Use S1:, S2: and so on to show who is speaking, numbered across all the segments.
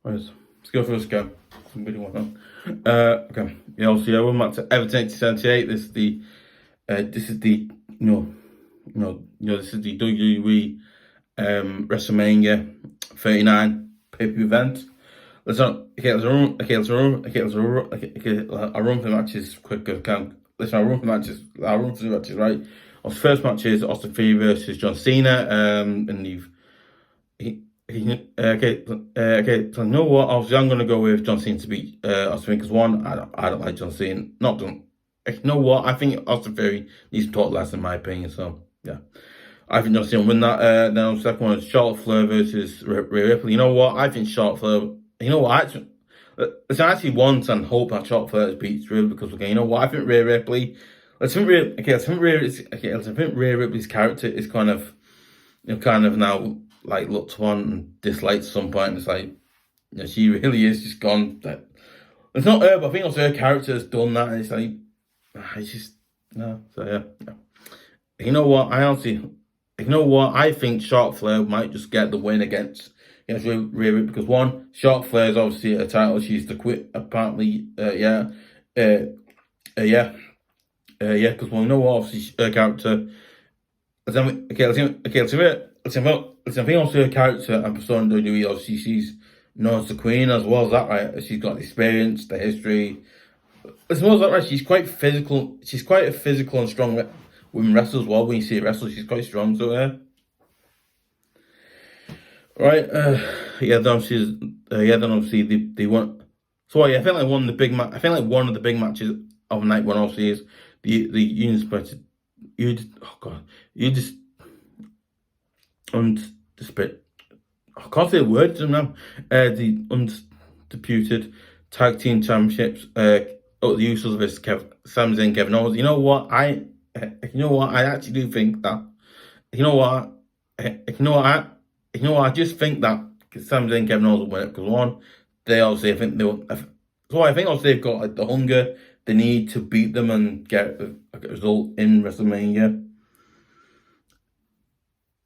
S1: Let's go for a scan. Somebody want on. Okay. Yeah, so yeah, we're back to Everton 78. This is the this is the this is the WWE WrestleMania 39 pay-per-view event. Let's run through matches quick as I can. Listen, I'll run through matches, right? Our first match is Austin Theory versus John Cena, and so you know what? Obviously, I'm gonna go with John Cena to beat Austin Theory because one, I don't like John Cena. Not done. You know what? I think Austin Theory needs to talk less, in my opinion. So yeah, I think John Cena will win that. Then on the second one is Charlotte Flair versus Rhea Ripley. You know what? I think Charlotte Flair. You know what? I actually want and hope that Charlotte Flair beats Rhea because again, you know what? I think Rhea Ripley. I think Rhea Ripley's character is kind of now like looked upon and disliked at some point. It's like, she really is just gone. It's not her, but I think also her character has done that. And it's like, it's just no. So yeah. You know what? I think Charlotte Flair might just get the win against Rhea Ripley because one, Charlotte Flair is obviously a title. She's the quit apparently. Because you know what? Obviously her character. Let's think also her character and persona in WWE. Obviously, she's known as the Queen as well as that, right? She's got the experience, the history. As well as that, right? She's quite physical. She's quite a physical and strong women wrestler as well. When you see her wrestle, she's quite strong. So right. Then obviously they won. So yeah, I think like one of the big matches of night one obviously is the undisputed. I can't say the word now. The undisputed tag team championships. The usos versus Sami Zayn, Kevin Owens. You know what? I actually do think that. I just think that Sami Zayn, Kevin Owens will win it because one, they obviously I think they've got like the hunger, the need to beat them and get a result in WrestleMania.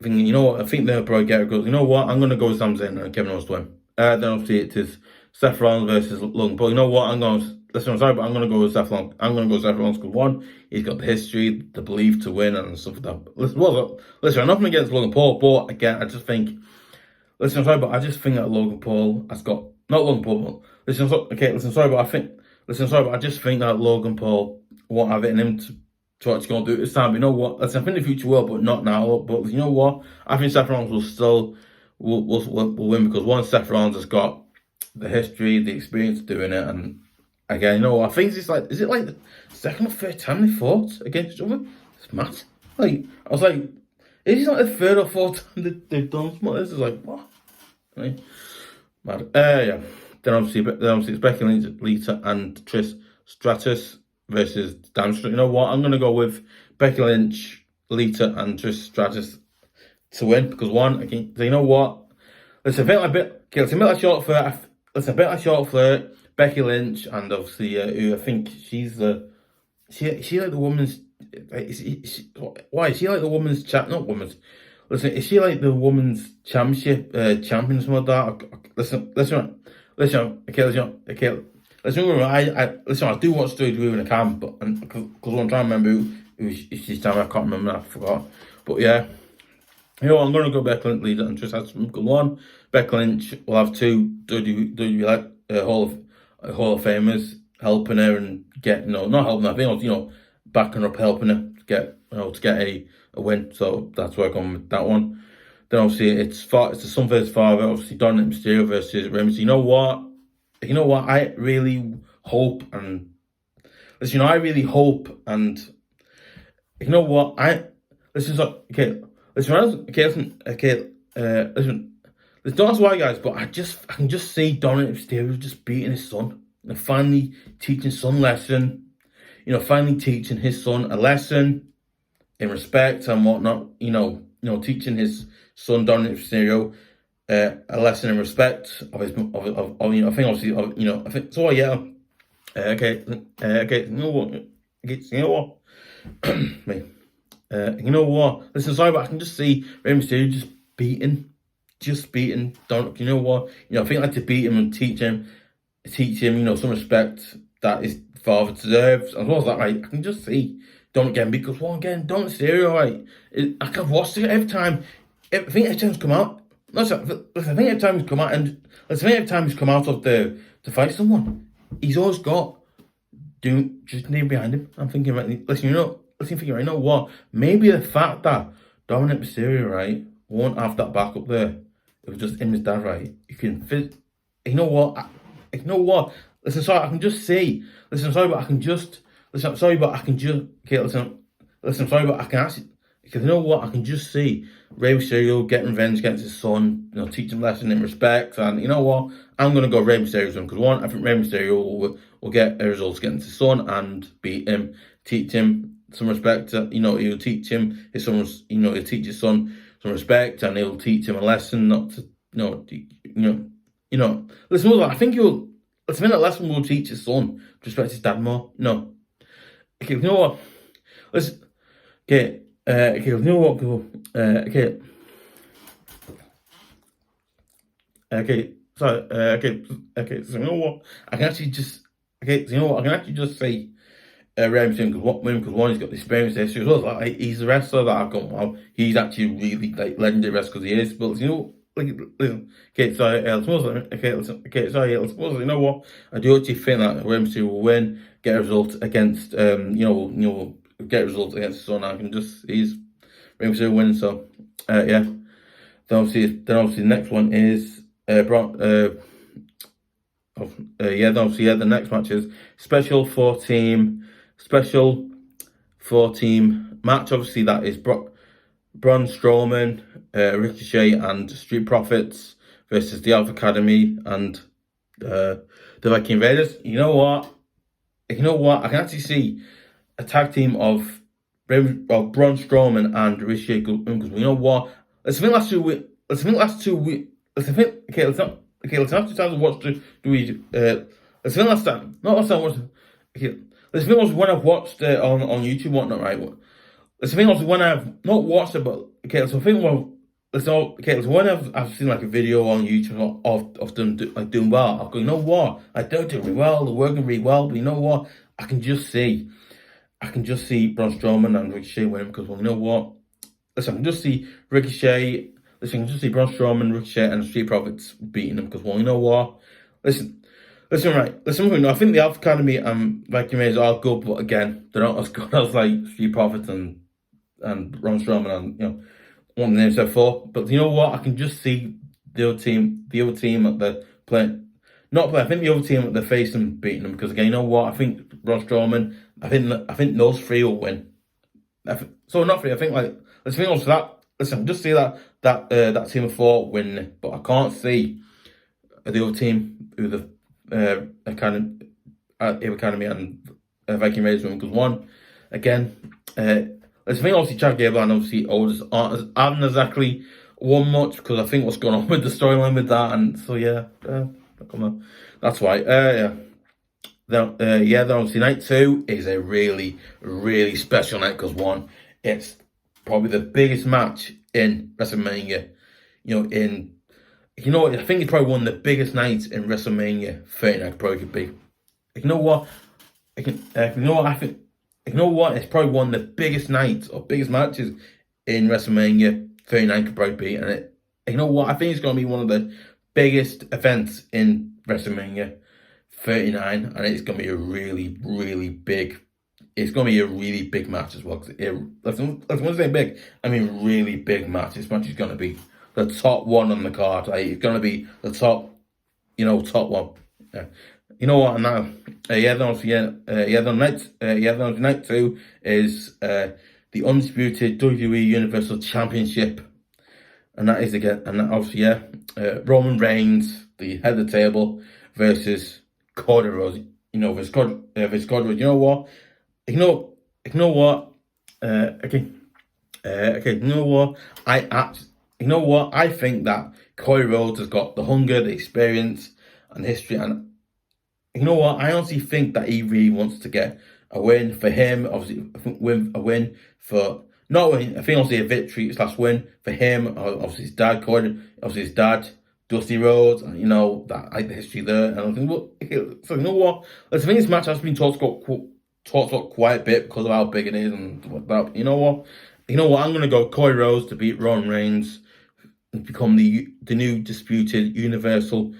S1: I think they'll probably get it because, you know what, I'm going to go with Sami Zayn and Kevin Owens to win. Then obviously it is Seth Rollins versus Logan. But you know what, I'm going to go with Seth Rollins. I'm going to go with Seth Rollins because one, he's got the history, the belief to win and stuff like that. Listen, nothing against Logan Paul, but again, I just think that Logan Paul has got, not Logan Paul, but I just think that Logan Paul won't have it in him to actually go and do it this time. But you know what? I think in the future will, but not now. But you know what? I think Seth Rollins will still will win because one, Seth Rollins has got the history, the experience doing it, and again, you know what? I think is it like the second or third time they fought against each other? It's mad. Like I was like, is it like the third or fourth time they've done something like this? It's like what? Right? Mad. Yeah. Then obviously it's Becky Lynch, Lita, and Trish Stratus versus Stratus. You know what? I'm gonna go with Becky Lynch, Lita, and Trish Stratus to win because one, you know what? Let's a bit like Charlotte Flair, Becky Lynch, and obviously who I think she's like the woman's. Why is she like the woman's chat? Not woman's. Listen, is she like the woman's championship champion or something like that? I do watch WWE when I can, but because I'm trying to remember who she's time, I can't remember. I forgot. But yeah, you know what, I'm gonna go Becky Lynch, Lita, and just have some good one. Becky Lynch will have two WWE Hall of Famers helping her and get not helping her, I think backing her up, helping her to get a win. So that's where I'm going with that one. Then obviously it's the son versus father. Obviously Dominik Mysterio versus Rey Mysterio. You know what? I really hope and listen. I really hope and you know what? Listen. Don't ask why, guys, but I can just see Dominik Mysterio just beating his son and finally teaching his son lesson. Finally teaching his son a lesson in respect and whatnot. Teaching his son Dominik Mysterio a lesson in respect of his I think obviously I think so. Yeah. Okay. You know what? You know what? Listen, sorry, but I can just see Rey Mysterio just beating just beating Dominik. You know what? I think to beat him and teach him, some respect that his father deserves. As well as that, I can just see Dominik getting because again, Dominik's myserio, I can watch it every time. I think every time he's come out. I think every time he's come out, and every time he's come out of to fight someone, he's always got just name behind him. I'm thinking, right, thinking, right, you know what? Maybe the fact that Dominik Mysterio, right, won't have that back up there. It was just him and his dad, right? You can fit. You know what? Listen, sorry, I can just see. Listen, sorry, but I can just. Listen, sorry, but I can just. Okay, listen, sorry, but I can actually. Because you know what? I can just see Rey Mysterio getting revenge against his son. Teach him a lesson in respect. And you know what? I'm going to go Rey Mysterio's one. Because one, I think Rey Mysterio will get a result against his son and beat him. Teach him some respect. He'll teach him his son's. He'll teach his son some respect, and he'll teach him a lesson not to. Listen, I think he'll. Let's admit that lesson will teach his son to respect his dad more. No. Okay, you know what? Let's. Okay. Okay, you know what? Okay. Okay. Sorry. Okay. So you know what? I can actually just. Okay. So you know what? I can actually just say. Remington, because one, he's got the experience there. So as well, he's a wrestler that I've gone. Wow, he's actually really legendary wrestler because he is. But listen. Okay, sorry. Let's suppose you know what? I do actually think that Remington will win, get a result against get a result against his son. I can just Remington will win. So yeah. Then obviously the next one is Brun. The next match is special 4-team match. Obviously, that is Brun Strowman, Ricochet, and Street Profits versus the Alpha Academy and the Viking Raiders. You know what? I can actually see a tag team of Braun Strowman and Ricochet. Because you know what? Let's think last 2 weeks. Let's not. Okay, let's have to time to watch let's think last time. Not last time. Okay, let's think when I've watched it on YouTube, whatnot, right? Let's think when I've not watched it, but okay. So I think when I've seen like a video on YouTube of them doing well. I've gone, you know what? I don't do really well. They're working really well, but you know what? I can just see Braun Strowman and Ricochet winning because you know what? Listen, I can just see Ricochet. Listen, I can just see Braun Strowman, Ricochet, and Street Profits beating them because you know what? Listen, right. Listen, I think the Alpha Academy and Viking Raiders are good, but again, they're not as good as like Street Profits and Braun Strowman and one of the names before. But you know what? I can just see the other team that they're playing. Not play. I think the other team that they're facing beating them because again, you know what? I think Braun Strowman. I think those three will win. So not three. I think let's think also that. Listen, just see that team of 4 win, but I can't see the other team who the Academy and Viking Raiders win because one again. Let's think obviously Chad Gable and obviously Otis aren't exactly won much because I think what's going on with the storyline with that, and so yeah, that's why. Then obviously night 2 is a really, really special night because one, it's probably the biggest match in WrestleMania. I think it's probably one of the biggest nights in WrestleMania 39 probably could be. You know what? It's probably one of the biggest nights or biggest matches in WrestleMania 39 could probably be. And I think it's going to be one of the biggest events in WrestleMania 39. And it's going to be a really, really big. It's going to be a really big match as well. Let's say big. I mean, really big match. This match is going to be the top one on the card. It's going to be the top one. Yeah. You know what? Now, night 2 is the undisputed WWE Universal Championship, and that is again, and obviously, Roman Reigns, the head of the table, versus Cody Rhodes. Versus Cody Rhodes. You know what? You know what? I think that Cody Rhodes has got the hunger, the experience, and the history, and you know what? I honestly think that he really wants to get a win for him. Obviously, a win for not win. I think obviously a victory slash win for him. Obviously his dad, Coady, obviously his dad, Dusty Rhodes, and you know that like the history there. And I think, well, so you know what? I think this match has been talked about quite a bit because of how big it is and what that. You know what? I'm gonna go Cody Rhodes to beat Roman Reigns and become the new disputed Universal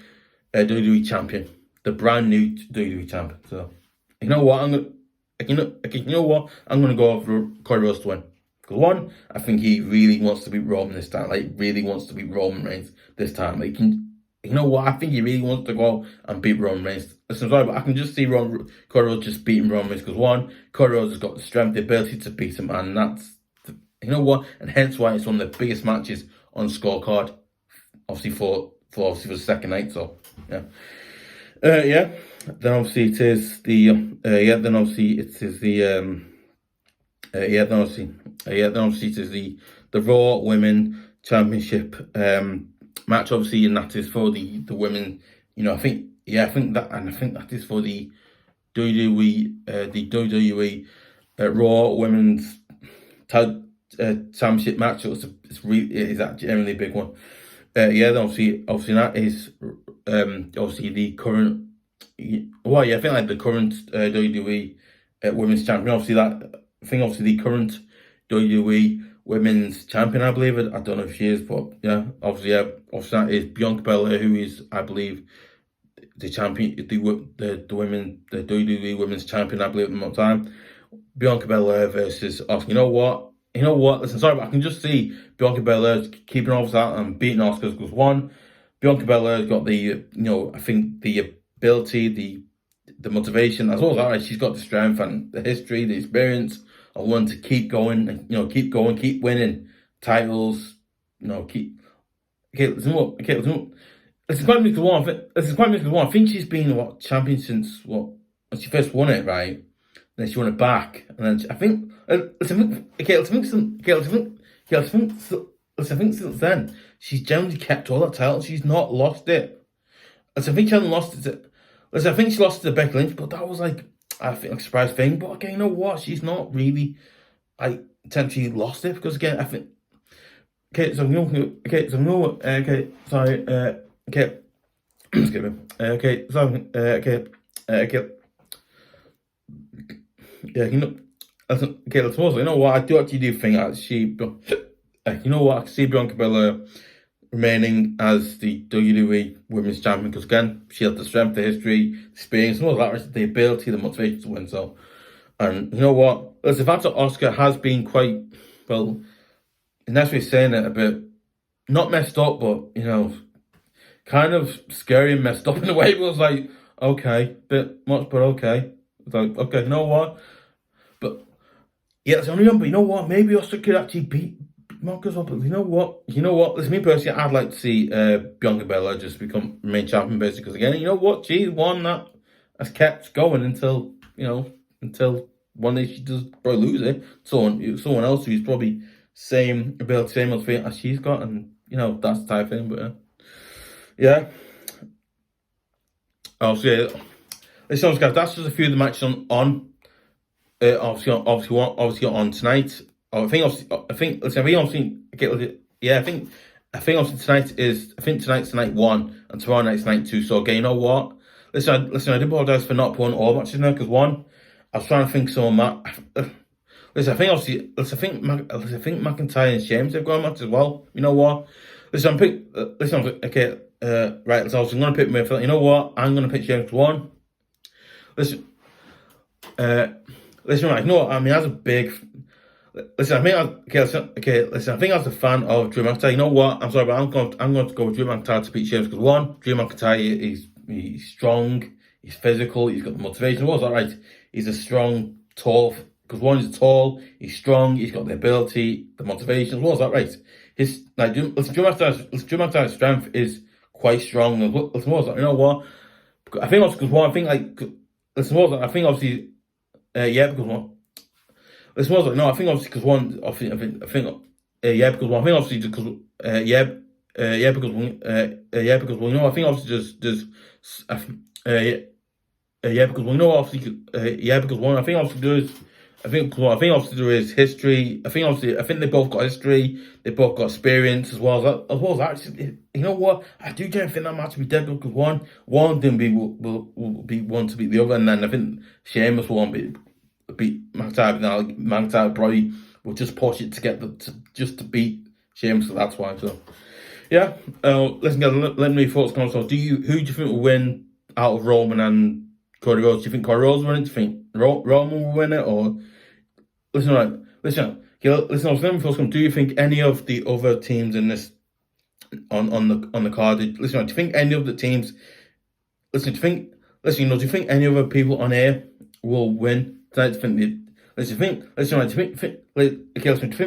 S1: WWE champion, the brand new WWE champion. So you know what? I'm gonna go for Cody Rhodes to win. Because one, I think he really wants to beat Roman this time. Like, really wants to beat Roman Reigns this time. Like, you know what? I think he really wants to go and beat Roman Reigns. Listen, I'm sorry, but I can just see Cody Rhodes just beating Roman Reigns. Because one, Cody Rhodes has got the strength, the ability to beat him, and that's, you know what? And hence why it's one of the biggest matches on scorecard. Obviously for the second night. So yeah. Yeah. Then obviously it is the Then obviously it is the then obviously it is the Raw Women Championship match, obviously, and that is for the women. You know, I think that is for the WWE Raw Women's Championship match. It is actually a really big one. Then obviously that is obviously the current. Well, yeah, I think like the current WWE Women's Champion. Obviously the current WWE Women's Champion, I believe. I don't know if she is, but yeah, obviously that is Bianca Belair, who is, I believe, the champion, the WWE Women's Champion, I believe, at the moment time. Bianca Belair versus Asuka. You know what? Listen, sorry, but I can just see Bianca Belair keeping off that and beating Asuka because one, Bianca Belair's got the, I think the ability, the motivation, as well as that, right? She's got the strength and the history, the experience of one to keep going and keep winning titles. This is quite because one. I think she's been champion since when she first won it, right? Then she won it back, and then I think since then she's generally kept all that title. She's not lost it. I think she hasn't lost it. I think she lost it to Becky Lynch, but that was like I think a surprise thing. But again, you know what? She's not really potentially lost it because again I think excuse me. Yeah, let's also, you know what, I do think that you know what, I can see Bianca Belair remaining as the WWE Women's Champion because again, she has the strength, the history, the experience, and all that, the ability, the motivation to win. So, and you know what, listen, the fact that Asuka has been quite, well, that's what saying it, a bit, not messed up, but, kind of scary and messed up in a way. It was like, okay, bit much, but okay. It's like, okay, you know what? But yeah, it's only one. But you know what? Maybe Asuka could actually beat Bianca as well. But you know what? Listen, me personally, I'd like to see Bianca Belair just become main champion, basically. Because again, you know what? She's one that has kept going until one day she does probably lose it. Someone else who's probably same ability, same motivation as she's got, and that's the type of thing. But yeah. Obviously, listen, guys, that's just a few of the matches on obviously on tonight. I think tonight's night one and tomorrow night's night two. So again, you know what? Listen, I do apologize for not putting all matches now because one, I was trying to think some listen, I think McIntyre and Sheamus have got a match as well. You know what? Listen, right. So I was going to pick midfield. You know what? I'm going to pick Sheamus one. Listen, right. You know what? I mean, as a big, listen. I think as a fan of Drew McIntyre, you know what? I'm sorry, but I'm going to go with Drew McIntyre to beat Sheamus because one, Drew McIntyre he's strong, he's physical, he's got the motivation. What's that right? He's a strong, tall. Because one, he's tall, he's strong, he's got the ability, the motivation. What's that right? Drew McIntyre's strength is quite strong. Listen, what's that? You know what? I think also because one, I think obviously, yeah, because one. Listen, what's that? No, I think obviously because one, yeah, because one, I think obviously because because one, I think obviously there's because one, obviously, because one, I think obviously there's I think obviously there is history. I think they both got history. They both got experience as well as actually. You know what? I do generally think that match will be dead because one of them will be one to beat the other, and then I think Sheamus will beat McIntyre probably will just push it to get to beat Sheamus. So that's why. So yeah, listen guys, let me know your thoughts. So who do you think will win out of Roman and Cody Rhodes? Do you think Cody Rhodes will win it? Do you think Roman will win it? Or listen, let me first come. Do you think any of the other teams in this on the card? Do you think any of the teams? Do you think any other people on air will win tonight? Do you think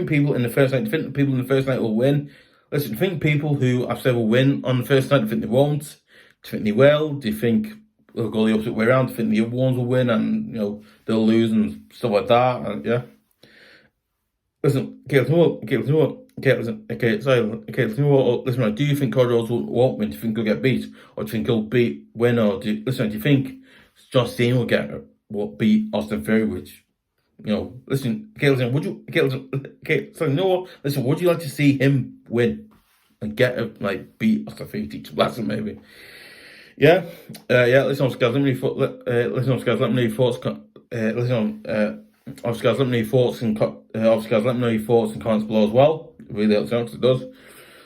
S1: people in the first night? Do you think the people in the first night will win? Do you think people who I've said will win on the first night? Do you think they won't? Do you think they will? Do you think they'll go the opposite way around? Do you think the other ones will win and they'll lose and stuff like that? And yeah. Listen, listen, right, do you think Cody Rhodes won't win? Do you think he'll get beat? Or do you think he'll win? Or do you think John Cena will beat Austin Theory, which, listen, would you like to see him win and beat Austin Theory, teach lesson maybe? Yeah, listen, guys, let me know your thoughts. Obviously, guys, let me know your thoughts and comments below as well. It really helps out, it does.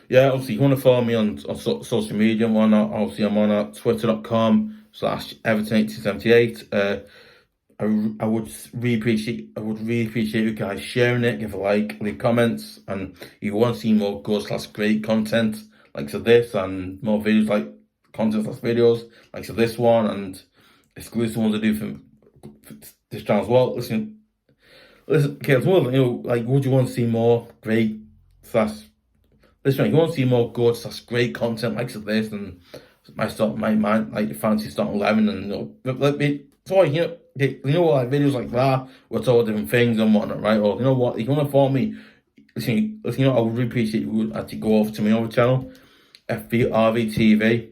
S1: Yeah, obviously, you want to follow me on social media and whatnot. Obviously, I'm on twitter.com/Everton1878. I would really appreciate you guys sharing it, give a like, leave comments, and if you want to see more good / great content like this and more videos like content / videos like this one and exclusive ones I do for this channel as well. Listen, okay, would you want to see more great / you want to see more good / great content like this and my fancy start 11 and videos like that with all different things and whatnot, right? Or if you want to follow me, listen, I would really appreciate you actually go over to my other channel, FBRVTV,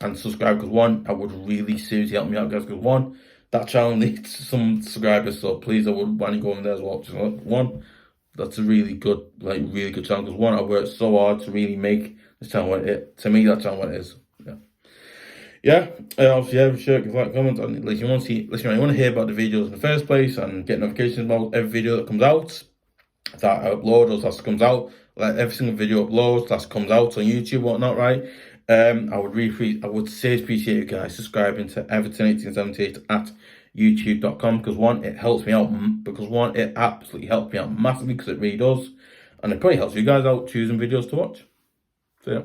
S1: and subscribe because I would really seriously help me out, guys. Because that channel needs some subscribers, so please, I would want to go in there as well. That's a really good, really good channel. Because I worked so hard to really make this channel what that channel what it is. Obviously, share, like, comment, and you want to hear about the videos in the first place and get notifications about every video that comes out, that I upload or that comes out, every single video uploads that comes out on YouTube, whatnot, right? I would seriously appreciate you guys subscribing to Everton1878 at youtube.com because it helps me out, it absolutely helps me out massively because it really does, and it probably helps you guys out choosing videos to watch. So yeah.